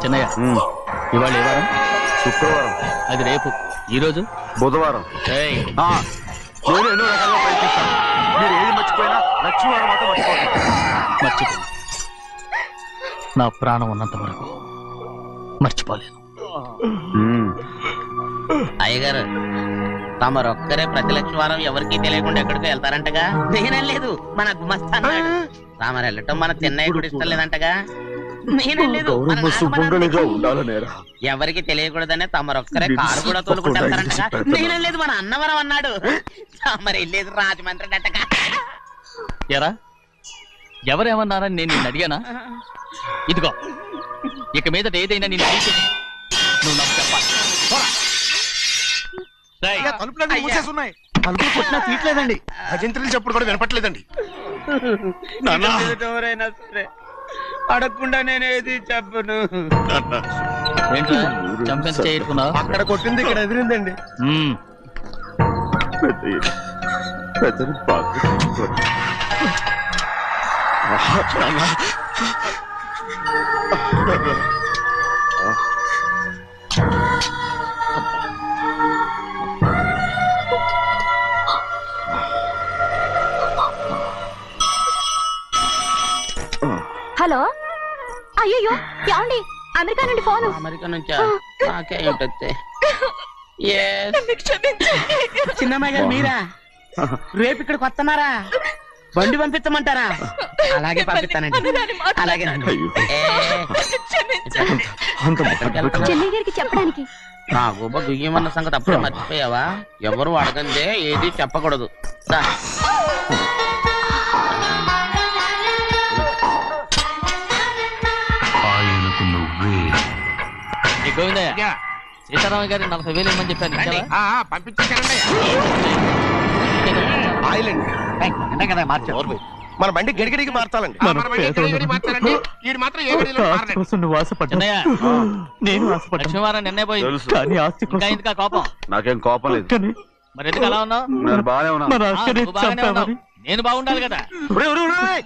చిన్నయ్య, ఇవాళ ఏ వారం? శుక్రవారం. అది రేపు. ఈ రోజు బుధవారం. ఏయ్, నేను ఎన్నో రకాలుగా ప్రయత్నిస్తాను. మీరు ఏది మర్చిపోయినా లక్ష్మీవారం మాత్రం మర్చిపోతాను. మర్చిపో. నా ప్రాణం ఉన్నంత వరకు మర్చిపోలేను. అయ్యగారు, తమరొక్కరే ప్రతి లక్ష వారం ఎవరికీ తెలియకుండా ఎక్కడికో వెళ్తారంటగా? నేనలేదు, మన గుమస్తా అన్నాడు. తామరు వెళ్ళటం మన చెన్నయ్య కూడా ఇష్టం లేదంటగా? నేనలేదు, మన గౌరవ సుమంగళిగా నాగమణి. ఉండాలనేరా. ఎవరికి తెలియకూడదనే తమరొక్కరే కారు కూడా తోలుకుంటూ వెళ్తారంటగా? నేనలేదు, మన అన్నవరం అన్నాడు. తమరు వెళ్ళేది రాజమండ్రి అంటగా? ఎరా, ఎవరేమన్నారని నేను నిన్ను అడిగానా? ఇదిగో, ఇక మీదట ఏదైనా నేను అడిగితే నువ్వు నాకు చెప్పాలి. పోరా. రేయ్, తలుపులన్నీ మూసేసున్నాయి. తలుపులు కొట్టినా తీయట్లేదండి. భజంత్రులు చెప్పుడు కూడా వినపట్లేదండి. ఎవరైనా సరే అడగకుండా నేనేది చెప్పను. ఏంట్రా చంపెంత చేయకున్నావు? అక్కడ కొట్టింది ఇక్కడ ఎదిరిందండి. పెద్దయ్య, పెద్దని బాగా చూసుకోండి. హలో అయ్యో ఏమండి అమెరికా నుండి ఫోను అమెరికా నుంచా నాకే ఏంటొచ్చే క్షమించండి. చిన్నమ్మాయి గారు మీరా రేపు ఇక్కడికి వస్తున్నారా బండి పంపించమంటారా అలాగే పంపిస్తానండి అనగానే మాట. అలాగేనండి అయ్యో. క్షమించండి. అంత మాట చెన్నై గారికి చెప్పడానికి నా గుబ్బ గుయ్యమన్న సంగతి అప్పుడే మర్చిపోయావా ఎవరు అడగందే ఏది చెప్పకూడదు దా. ఈ గోవిందయ్య అయ్యా, సీతారామ గారి 40,000 ఇమ్మని చెప్పాను రండి. ఇచ్చావా? పంపించేశానండి. ఆయిల్ అండి మన బండి గడిగడికి మార్చాలండి. మన బండి ఇక్కడ ఏడి మార్చారండి. వీడు మాత్రం ఏ గడిలో మారనండి. చిన్నయ్య నేను ఆశపడ్డాను లక్ష్మీవారం నిన్నే పోయింది తెలుసు. కానీ ఆస్తి ఇంకా కోసం ఎందుకా కోపం నాకేం కోపం లేదు. కానీ మరి ఎందుకు అలా ఉన్నావు నేను బాగానే ఉన్నాను. మన ఆస్తిని నువ్వు బాగానే ఉన్నావు. చంపామని నేను బాగుండాలి కదా ఒరేయ్, ఒరేయ్, ఒరేయ్!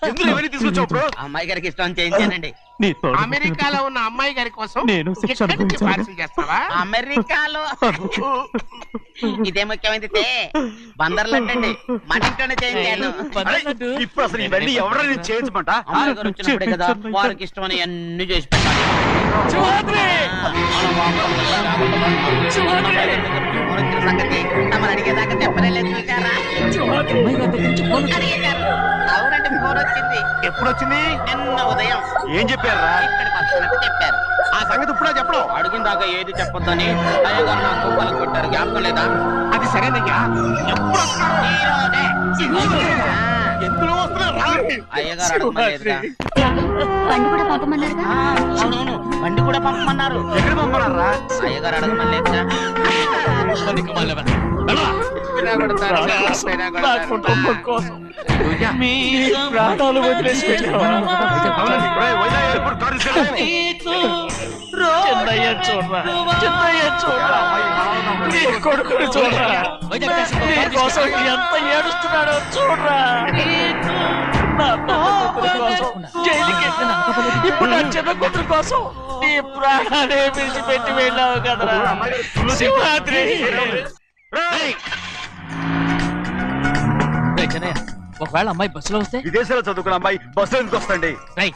ఎందుకు ఇవన్నీ తీసుకొచ్చావు ఇప్పుడు? అమ్మాయి గారికి ఇష్టం చేయించానండి నీ తోడు అమెరికాలో ఉన్న అమ్మాయి గారి కోసం నేను శిక్ష ఇక్కడి నుంచి అనుభవించాను. పార్సిల్ చేస్తావా? అమెరికాలో ఇదే ముఖ్యమైనది బందర్లంటండి మన ఇంట్లోనే చేయించాను అరే, ఇప్పుడు అసలు ఇవన్నీ ఎవరో నేను చేయించమంట? అమ్మాయి గారు వచ్చినప్పుడే కదా వారికి ఇష్టమని అన్ని చేసి పెట్టాలి సంగతి తమరు అడిగేదాకా చెప్పలేదు చూసారా అడిగేశారు. అవునండి ఫోన్ వచ్చింది ఎప్పుడు వచ్చింది? నిన్న ఉదయం ఏం చెప్పారా? ఇక్కడికి వస్తున్నట్టు చెప్పారు ఆ సంగతి ఇప్పుడే చెప్పడం. అడిగిన దాకా ఏది చెప్పొద్దని అయ్యగారు నాకు పలుకు కొట్టారు జ్ఞాపకం లేదా అది సరేనయ్యా. ఎప్పుడు వస్తారు? ఈరోజే. ఎందులో వస్తున్నా అయ్యగారు అడగమలేదుగా బండి కూడా పంపమన్నారుగా అవునవును బండి కూడా పంపమన్నారు ఎక్కడ పంపనారా? అయ్యగారు అడగమలేదుగా ఇలా కొడతారు, ఇలా నా కొడతారు. కుటుంబం కోసం మీ ప్రాణాలు వదిలేసి వెళ్ళావా? ఒరేయ్, వైజాగ్ ఎయిర్పోర్ట్ కారు తీసుకెళ్ళండి. చిన్నయ్య చూడరా, చిన్నయ్య చూడరా, నీ కొడుకుని చూడరా, నీ కోసం ఎంత ఏడుస్తున్నాడో చూడరా. నా పెద్ద కూతురి కోసం జైలుకి వెళ్ళిన ఇప్పుడు నా చిన్న కూతురి కోసం నీ ప్రాణాలే విడిచిపెట్టి వెళ్ళావు కదరా శివాద్రి. రేయ్, రేయ్ చిన్నయ్య, ఒకవేళ అమ్మాయి బస్సులో వస్తే విదేశాల్లో చదువుకున్న అమ్మాయి బస్సు ఎందుకు వస్తండి? రై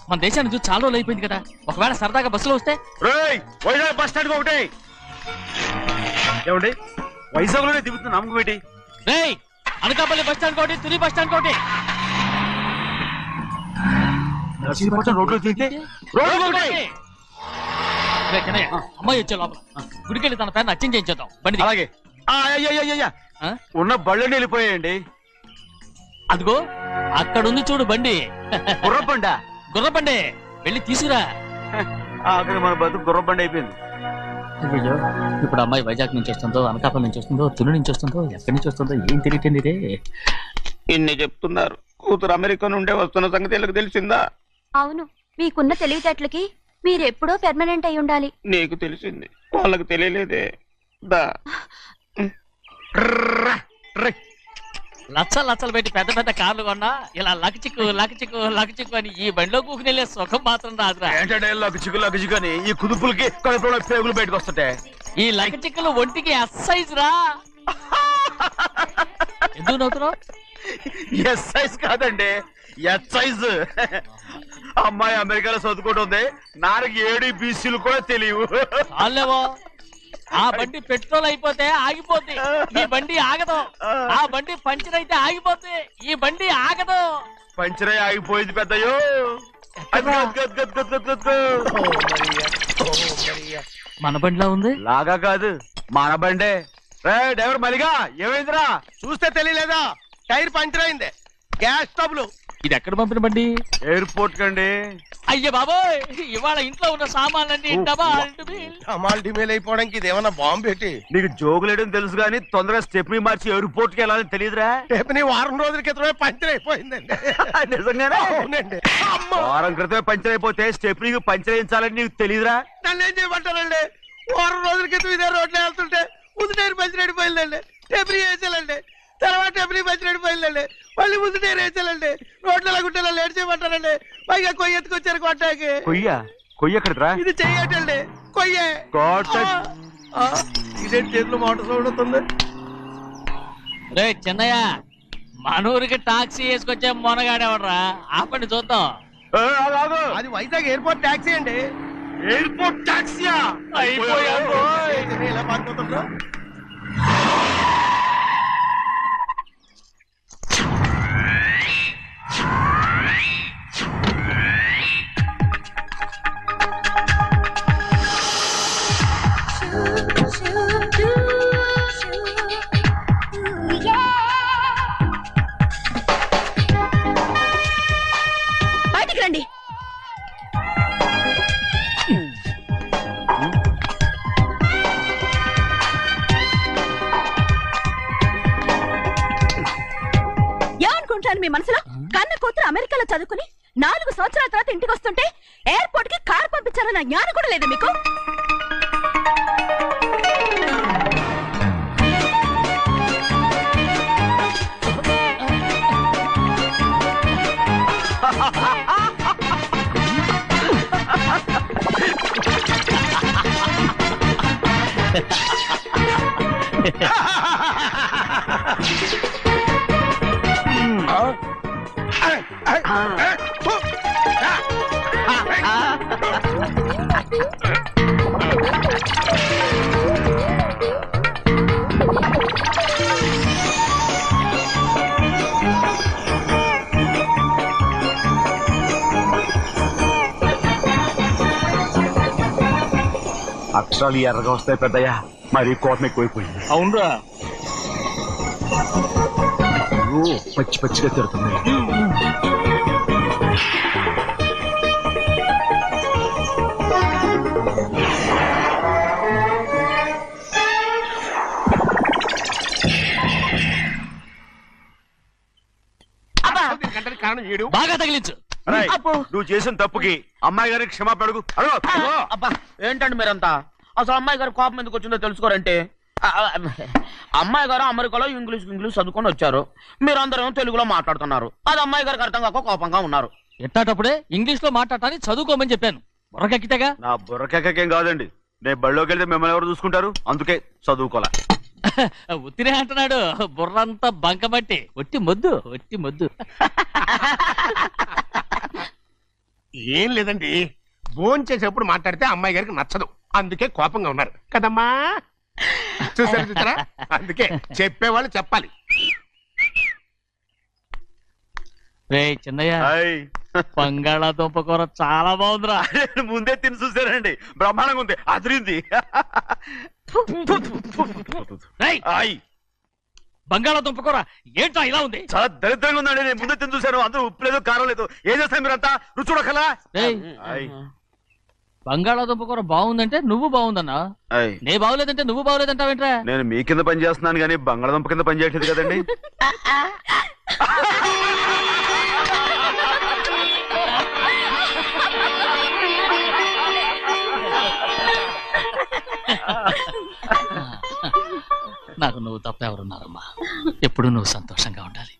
మన దేశాన్ని చూసి చాలా రోజులు అయిపోయింది కదా ఒకవేళ సరదాగా బస్సులో వస్తే రేయ్, వైజాగ్ బస్ స్టాండ్ ఒకటి ఏమండి వైజాగ్ లోనే దిగుతున్న నమ్మకం ఏంటి? రేయ్ అనకాపల్లి బస్ స్టాండ్ కోటి తుని బస్ స్టాండ్ కోటి నర్సీపట్నం రోడ్లో దిగితే రోడ్డు ఒకటి. రేయ్ చిన్నయ్య, అమ్మాయి వచ్చే లోపల గుడికెళ్ళి తన పేరుని అచ్చం చేయించేద్దాం బండి దిగు. అలాగే అయ్యా ఆ? ఉన్న బళ్ళని వెళ్ళిపోయాయండి. అదిగో అక్కడుంది చూడు బండి గుర్రబండ గుర్ర బండి వెళ్ళి తీసుకురా ఆఖరి మన బతుకు గుర్రబండ అయిపోయింది. అయ్యో ఇప్పుడు అమ్మాయి వైజాగ్ నుంచి వస్తుందో అనకాపల్లి నుంచి వస్తుందో తుని నుంచి వస్తుందో ఎక్కడి నుంచి వస్తుందో ఏం తెలియటండి రే ఇన్ని చెప్తున్నారు కూతురు అమెరికా నుండే వస్తున్న సంగతి వీళ్ళకి తెలిసిందా అవును మీకున్న తెలివితేటలకి మీరెప్పుడో పెర్మనెంట్ అయి ఉండాలి నీకు తెలిసింది వాళ్ళకి తెలియలేదే దా లచ్చలు పెట్టి పెద్ద పెద్ద కార్లు కొన్నా ఇలా లకచిక్కు అని ఈ బండిలో కూకుని వెళ్ళే సుఖం మాత్రం రాదురా ఏంటంటే లగ్గు అని ఈ కుదుపులకి కడుపులో పేగులు బయటకు వస్తుంటాయి. ఈ లకచిక్కులు ఒంటికి ఎక్సైజ్ రా ఎందుకు నవ్వుతున్నావు ఎస్ సైజ్ కాదండి ఎస్ సైజ్. అమ్మాయి అమెరికాలో చదువుకుంటుంది నాకు 7 బీసీలు కూడా తెలియవు. చాలేవో ఆ బండి పెట్రోల్ అయిపోతే ఆగిపోద్ది ఈ బండి ఆగదు ఆ బండి పంచర్ అయితే ఆగిపోద్ది ఈ బండి ఆగదు పంచరే ఆగిపోయింది పెద్దయ్యో. మన బండిలో ఉంది లాగా కాదు మన బండే. రే డ్రైవర్ మలిగా ఏమైందిరా? చూస్తే తెలియలేదా? టైర్ పంచర్ అయింది. గ్యాస్ స్టవ్లు ఇది ఎక్కడ పంపిన బండి ఎయిర్పోర్ట్ కండి. అయ్య బాబోయ్ ఇవాళ ఇంట్లో ఉన్న సామాన్లన్నీ అమాల్ డిమేల్ అయిపోవడానికి ఇది ఏమన్నా బాంబు పెట్టి నీకు జోగులేయడం తెలుసు కానీ తొందరగా స్టెప్ని మార్చి ఎయిర్పోర్ట్ కి వెళ్ళాలని తెలియదురా? రేపు వారం రోజుల క్రితమే పంచర్ అయిపోయిందండి. నిజంగానే అవునండి. అమ్మో, వారం క్రితమే పంచర్ అయిపోతే స్టెప్నీకి పంచర్ వేయించాలని నీకు తెలియదురా? నన్ను ఏం చేయమంటారండి? వారం రోజుల క్రితం ఇదే రోడ్లో వెళ్తుంటే ముందు టైర్ పంచర్ అయిపోయిందండి. టెబ్రీ వేసాలండి. తర్వాత ఎప్పుడు మంచినీడు పోయిందండి. మళ్ళీ ముందు నేను వేసానండి. రోడ్ల గుట్టలో లేట్ చేయమంటారండి. పైగా కొయ్య ఎత్తుకొచ్చారు కొట్టాకి. కొయ్య ఎక్కడిరా? ఇది చెయ్యటండి, కొయ్యే. ఇదే చేతులు మోటార్ సౌండ్ అవుతుంది. రే చిన్నయ్య, మనూరికి టాక్సీ వేసుకొచ్చే మొనగాడేవడరా? ఆపండి చూద్దాం. అది వైజాగ్ ఎయిర్పోర్ట్ ట్యాక్సీ అండి. ఎయిర్పోర్ట్ టాక్సీయా? ఇలా పారిపోతుండ్రా? బయటికి రండి. ఏమనుకుంటాను మీ మనసులో? కన్న కూతురు అమెరికాలో చదువుకుని 4 సంవత్సరాల తర్వాత ఇంటికి వస్తుంటే ఎయిర్పోర్ట్ కి కారు పంపించాలన్న జ్ఞానం కూడా లేదా మీకు? అక్షరాలు ఎర్రగా వస్తాయి పెద్దయ్యా. మరి కోపం ఎక్కువైపోయింది. అవునరా, పచ్చి పచ్చిగా తిడుతుంది. గంటకి కారణం ఏడు. బాగా తగిలించు. నువ్వు చేసిన తప్పుకి అమ్మాయి గారికి క్షమాపణ అడుగు. అబ్బా ఏంటండి మీరంతా? అసలు అమ్మాయి గారు కోపం ఎందుకు వచ్చిందో తెలుసుకోరంటే, అమ్మాయి గారు అమెరికాలో ఇంగ్లీష్ చదువుకొని వచ్చారు. మీరందరూ తెలుగులో మాట్లాడుతున్నారు. అది అమ్మాయి గారికి అర్థం కాక కోపంగా ఉన్నారు. ఎట్టాటప్పుడే ఇంగ్లీష్ లో మాట్లాడటానికి చదువుకోమని చెప్పాను. బుర్రకెక్కితేగా. నా బుర్రకేకేం కాదండి. నేను బళ్ళోకి వెళ్తే మిమ్మల్ని ఎవరు చూసుకుంటారు? అందుకే చదువుకోలే. ఉత్తినే అంటున్నాడు. బుర్రంతా బంకమట్టి. ఒట్టి మొద్దు. ఏం లేదండి, భోజనం చేసేప్పుడు మాట్లాడితే అమ్మాయి గారికి నచ్చదు. అందుకే కోపంగా ఉన్నారు కదమ్మా. చూసారా? అందుకే చెప్పేవాళ్ళు చెప్పాలి. రే చిన్నయ్య, బంగాళాదుంప కూర చాలా బాగుందిరా. ముందే తిని చూసానండి, బ్రహ్మాండంగా ఉంది, అదిరింది. బంగాళాదుంప కూర ఏంటో ఇలా ఉంది? చాలా దరిద్రంగా ఉందండి. నేను ముందే తిని చూశాను. అందరూ ఉప్పు లేదు, కారం లేదు. ఏం చేస్తాను మీరంతా? రుచి చూడకలా. బంగాళాదుంప కూర బాగుందంటే నువ్వు బాగుందన్నా, నే బాగులేదంటే నువ్వు బాగులేదంటావేంట్రా? నేను మీ కింద పని చేస్తున్నాను కానీ బంగాళదుంప కింద పని చేయట్లేదు కదండి. నాకు నువ్వు తప్ప ఎవరున్నారమ్మా? ఎప్పుడు నువ్వు సంతోషంగా ఉండాలి.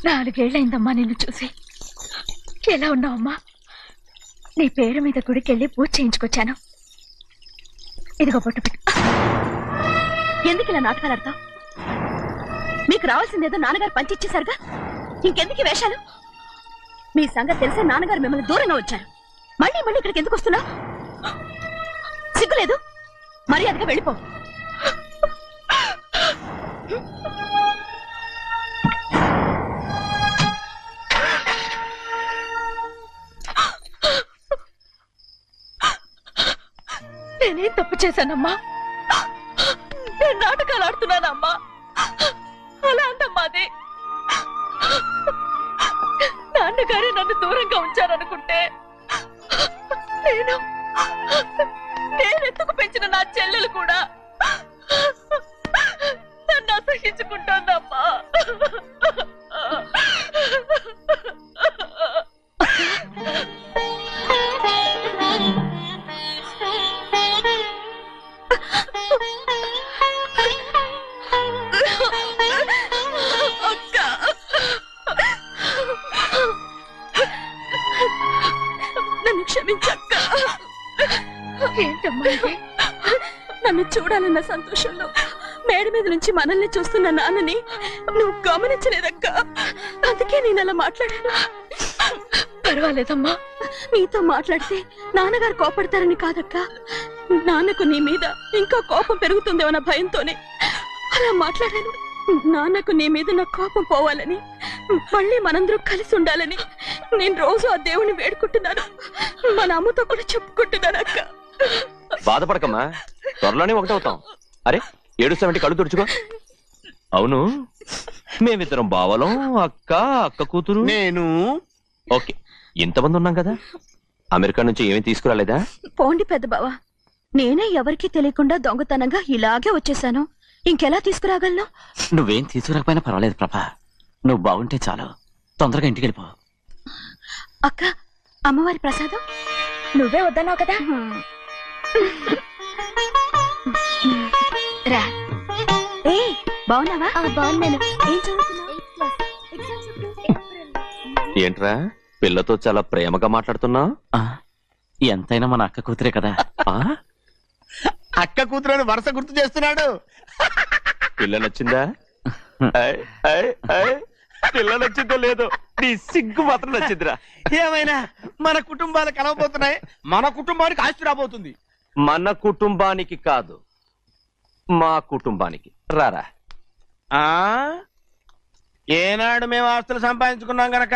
నాలుగేళ్లైందమ్మా నిన్ను చూసి. ఎలా ఉన్నావమ్మా? నీ పేరు మీద గుడికెళ్ళి పూజ చేయించుకొచ్చాను. ఇదిగో బొట్టు పెట్టు. ఎందుకు ఇలా నాటకాలు ఆడతావు? మీకు రావాల్సిందేదో నాన్నగారు పంచిచ్చేశారుగా, ఇంకెందుకు ఈ వేషాలు? మీ సంగతి తెలిసే నాన్నగారు మిమ్మల్ని దూరంగా వచ్చారు. మళ్ళీ ఇక్కడికి ఎందుకు వస్తున్నావు? సిగ్గులేదు? మర్యాదగా వెళ్ళిపో. నేనేం తప్పు చేశానమ్మా? నేను నాటకాలు ఆడుతున్నానమ్మా. అలా అందమ్మాది. నాన్నగారే నన్ను దూరంగా ఉంచారనుకుంటే నేను నేనెత్తుకు పెంచిన నా చెల్లెలు కూడా నన్ను అసహించుకుంటోందమ్మా. నన్ను క్షమించక్క. ఏంటమ్మా ఇది? నన్ను చూడాలన్న సంతోషంలో మేడ మీద నుంచి మనల్ని చూస్తున్న నాన్నని నువ్వు గమనించలేదక్క. అందుకే నేను అలా మాట్లాడాను. పర్వాలేదమ్మా, నీతో మాట్లాడితే నాన్నగారు కోపడతారని కాదక్క. నాన్నకు నీ మీద ఇంకా కోపం పెరుగుతుందేమన్న భయంతోనే అలా మాట్లాడాను. నాన్నకు నీ మీద నా కోపం పోవాలని, మళ్ళీ మనందరూ కలిసి ఉండాలని నేను రోజు ఆ దేవుని వేడుకుంటున్నాను. మన అమ్మతో కూడా చెప్పుకుంటున్నాను అక్క. బాధపడకమ్మా, త్వరలోనే ఒకటవుతాం. అరే ఏడుస్తామంటే కళ్ళు తుడుచుకో. అవును, మేమిద్దరం బావలం, అక్క కూతురు, నేను. ఓకే, ఇంతమంది ఉన్నాం కదా. అమెరికా నుంచి ఏమీ తీసుకురాలేదా? పోండి పెద్ద బావ, నేనే ఎవరికీ తెలియకుండా దొంగతనంగా ఇలాగే వచ్చేసాను. ఇంకెలా తీసుకురాగలను? నువ్వేం తీసుకురాకపోయినా పర్వాలేదు ప్రభా, నువ్వు బాగుంటే చాలు. తొందరగా ఇంటికి వెళ్ళిపో. అక్క, అమ్మవారి ప్రసాదం నువ్వే వద్దన్నావు కదా. రా. ఏ బాగున్నావా? బాగున్నాను. ఏం చదువుతున్నావు? ఏంట్రా పిల్లతో చాలా ప్రేమగా మాట్లాడుతున్నావు? ఎంతైనా మన అక్క కూతురే కదా. అక్క కూతురు వరుస గుర్తు చేస్తున్నాడు. పిల్ల నచ్చిందా? పిల్ల నచ్చిందో లేదో, నీ సిగ్గు మాత్రం నచ్చిందిరా. ఏమైనా మన కుటుంబాలు కలవబోతున్నాయి, మన కుటుంబానికి ఆస్తి రాబోతుంది. మన కుటుంబానికి కాదు, మా కుటుంబానికి. రారా. ఏనాడు మేము ఆస్తులు సంపాదించుకున్నాం గనక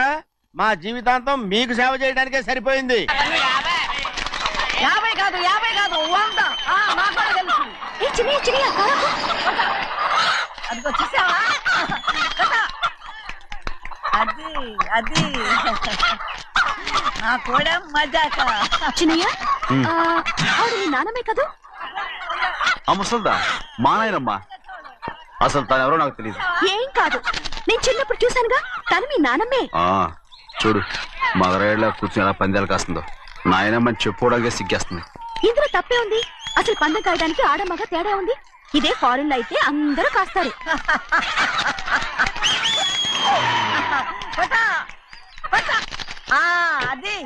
మా జీవితాంతం మీకు సేవ చేయడానికే సరిపోయింది. 50 కాదు 100. నాకు కూడా తెలుసు. అదిగో చూసావా? అది నా కూడా మజాక. చిన్నయ్య, ఆవిడ నీ నాన్నమే కదా? ఆ ముసల్దా మా నాయనమ్మా. అసలు తను ఎవరో నాకు తెలియదు. ఏం కాదు, నేను చిన్నప్పుడు చూశానుగా, తను మీ నాన్నమే. చూడు మగరాయిలా కూర్చుని ఎలా పందాలు కాస్తుందో. నాయనమ్మని చెప్పుకోవడానికి సిగ్గేస్తుంది. ఇందులో తప్పే ఉంది? అసలు పందెం కాయడానికి ఆడమగ తేడా ఉంది. ఇదే ఫారెన్ లో అయితే అందరూ కాస్తారు. అది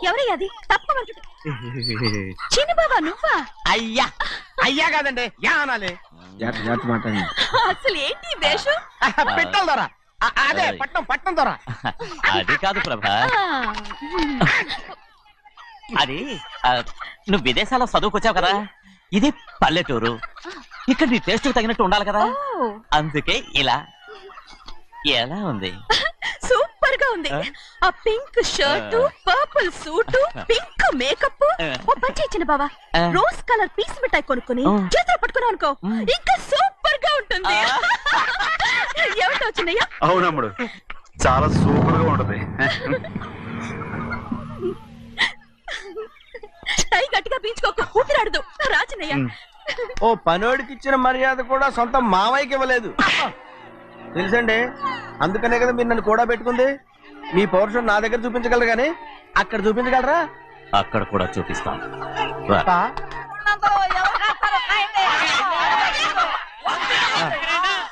ఎవరయ్య అది? తప్పమంటుంది. చిన్న బాబా నువ్వా? అయ్యా అయ్యా కాదండి, యా అనాలి. అసలు ఏంటి వేషం? పెట్టాలి దొర. అదే పట్నం దొర. అది కాదు ప్రభా, అది నువ్వు విదేశాల్లో చదువుకొచ్చావు కదా, ఇది పల్లెటూరు. ఇక్కడ నీ టేస్ట్ తగినట్టు ఉండాలి కదా, అందుకే ఇలా. ఎలా ఉంది? సూపర్ గా ఉంది. ఆ pink shirt, purple suit, pink makeup. ఓ పని చిన్న బాబా, రోజ్ కలర్ పీస్ మిఠాయి కొనుక్కుని చేతులు పట్టుకున్నావు అనుకో, ఇంకా సూపర్ గా ఉంటుంది. ఏమిటో చిన్నయ్య? అవునమ్ముడు, చాలా సూపర్ గా ఉంటది. టై గట్టిగా పీంచుకోక ఊపిరాడదు. రాజనయ్య, ఓ పనోడికి ఇచ్చిన మర్యాద కూడా సొంత మావయ్యకి ఇవ్వలేదు తెలుసండి. అందుకనే కదా మీరు నన్ను కూడా పెట్టుకుంది. మీ పౌరుషం నా దగ్గర చూపించగలరు గానీ అక్కడ చూపించగలరా? అక్కడ కూడా చూపిస్తాను.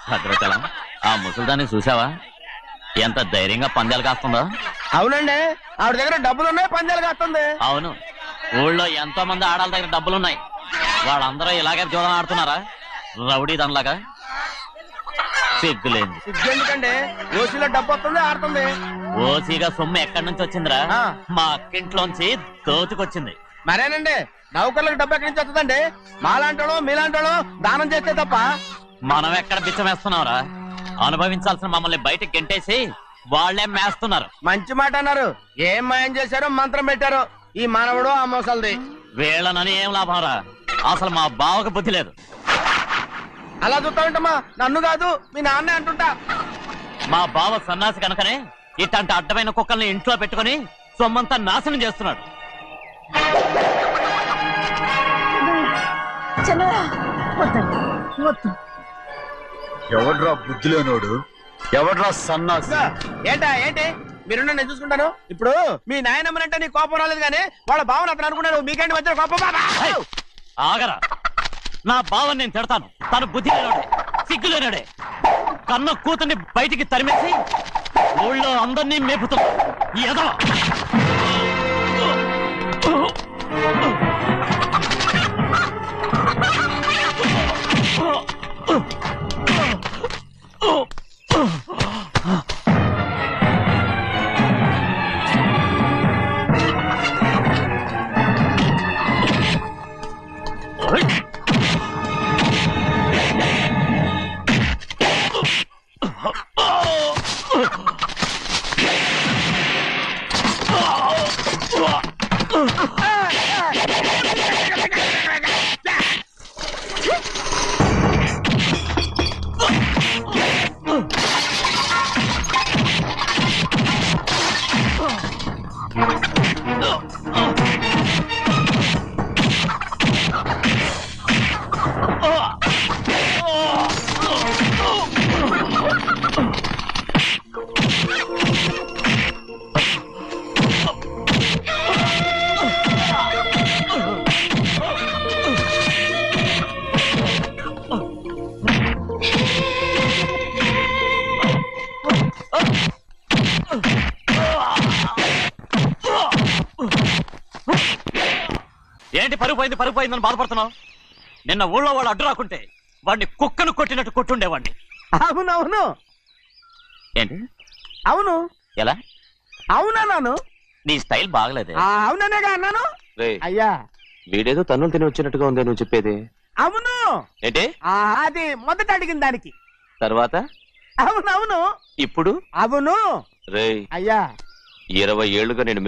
భద్రాచలం, ఆ ముసల్దాన్ని చూసావా? ఎంత ధైర్యంగా పందాలు కాస్తుందో. అవునండి, ఆవిడ దగ్గర డబ్బులు ఉన్నాయి, పందాలు కాస్తుంది. అవును, ఊళ్ళో ఎంతో మంది ఆడాళ్ళ దగ్గర డబ్బులున్నాయి. వాళ్ళందరూ ఇలాగే జోదం ఆడుతున్నారా రౌడీ దానిలాగా? సిగ్గులేదు. ఎందుకండి ఓసీలో డబ్బు వస్తుంది, ఆడుతుంది. ఓసీగా సొమ్ము ఎక్కడి నుంచి వచ్చిందిరా? మా అక్కింట్లోంచి దోచుకొచ్చింది. మరేనండి, నౌకర్లకు డబ్బు ఎక్కడి నుంచి వస్తుందండి? మాలాంటోళ్ళు మీలాంటోళ్ళు దానం చేస్తే తప్ప. మనం ఎక్కడ బిచ్చం వేస్తున్నావురా? అనుభవించాల్సిన మమ్మల్ని బయటకు గెంటేసి వాళ్లే మేస్తున్నారు. మంచి మాట అన్నారు. ఏం మాయం చేశారో మంత్రం పెట్టారో ఈ మానవుడు ఆ మోసల్ది. వీళ్ళనని ఏం లాభం రా? అసలు మా బావకు బుద్ధి లేదు. అలా చూస్తా ఉంటామా? నన్ను కాదు మీ నాన్నే అంటుంటా. మా బావ సన్నాసి కనుకనే ఇట్లాంటి అడ్డమైన కుక్కల్ని ఇంట్లో పెట్టుకుని సొమ్మంతా నాశనం చేస్తున్నాడు. చిన్నయ్య, వద్దండి, వద్దు. ఎవడ్రా బుద్ధి లేనోడు? ఎవడ్రా సన్నాసి? ఏంటి మీరు నేను చూసుకుంటాను. ఇప్పుడు మీ నాయనమ్మనంటే నీ కోపం రాలేదు కానీ వాళ్ళ భావన అతను అనుకున్నాడు. మీకేంటి మధ్య కోపం? ఆగరా, నా బావని నేను తిడతాను. తను బుద్ధి లేనాడే, సిగ్గు లేనాడే. కన్న కూతుర్ని బయటికి తరిమేసి ఊళ్ళో అందరినీ మేపుతున్నాడు ఈ ఎదవ. ఏంటి పరుగు పోయిందని బాధపడుతున్నావు? నిన్న ఊళ్ళో వాళ్ళు అడ్డు రాకుంటే వాడిని కుక్కను కొట్టినట్టు కొట్టుండేవాడిని. అవునవును. ఏంటి? అవును. ఎలా? అవునన్నాను. నీ స్టైల్ బాగలేదే. అవుననేగా అన్నాను. అయ్యా, వీడేదో తన్నులు తిని వచ్చినట్టుగా ఉందే నువ్వు చెప్పేది. అవును. ఏంటి? అది మొదట అడిగిన దానికి తర్వాత అవునవును. ఇప్పుడు అవును. రేయ్, అయ్యా, 20 ఏళ్లుగా నేను